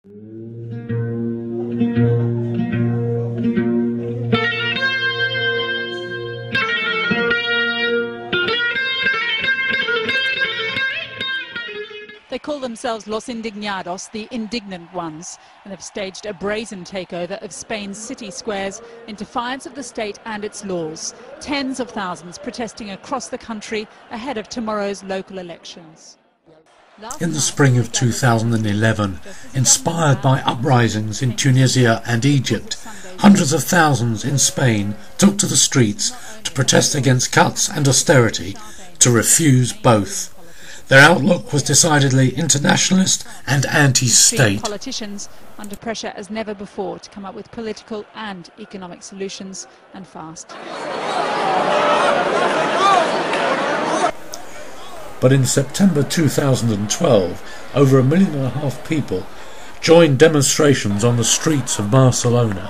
They call themselves Los Indignados, the indignant ones, and have staged a brazen takeover of Spain's city squares in defiance of the state and its laws. Tens of thousands protesting across the country ahead of tomorrow's local elections. In the spring of 2011, inspired by uprisings in Tunisia and Egypt, hundreds of thousands in Spain took to the streets to protest against cuts and austerity, to refuse both. Their outlook was decidedly internationalist and anti-state. Politicians under pressure as never before to come up with political and economic solutions, and fast. But in September 2012, over 1.5 million people joined demonstrations on the streets of Barcelona,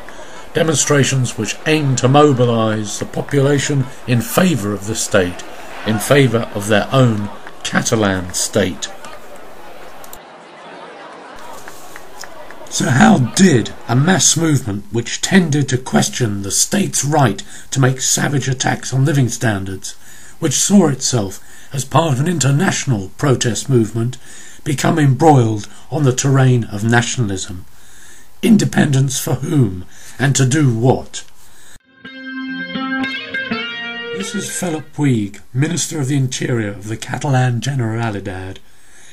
demonstrations which aimed to mobilise the population in favour of the state, in favour of their own Catalan state. So how did a mass movement which tended to question the state's right to make savage attacks on living standards, which saw itself as part of an international protest movement, become embroiled on the terrain of nationalism? Independence for whom, and to do what? This is Philip Puig, Minister of the Interior of the Catalan Generalitat.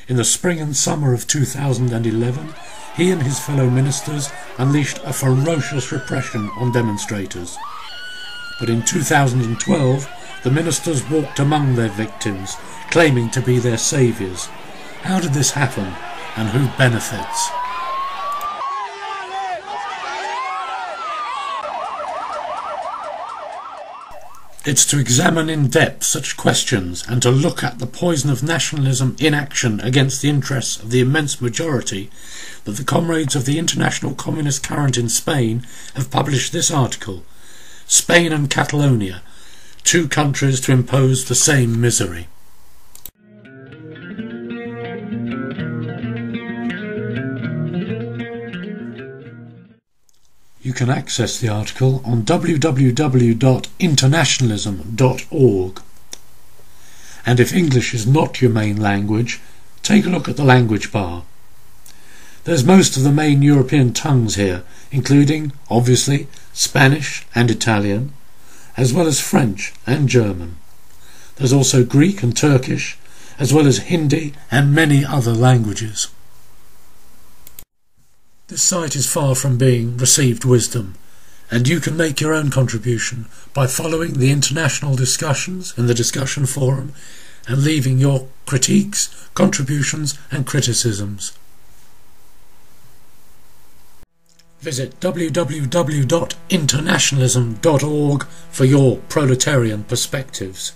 In the spring and summer of 2011, he and his fellow ministers unleashed a ferocious repression on demonstrators. But in 2012, the ministers walked among their victims, claiming to be their saviours. How did this happen, and who benefits? It's to examine in depth such questions and to look at the poison of nationalism in action against the interests of the immense majority that the comrades of the international communist current in Spain have published this article, Spain and Catalonia, two countries to impose the same misery. You can access the article on www.internationalism.org. And if English is not your main language, take a look at the language bar. There's most of the main European tongues here, including, obviously, Spanish and Italian, as well as French and German. There's also Greek and Turkish, as well as Hindi and many other languages. This site is far from being received wisdom, and you can make your own contribution by following the international discussions in the discussion forum and leaving your critiques, contributions and criticisms. Visit www.internationalism.org for your proletarian perspectives.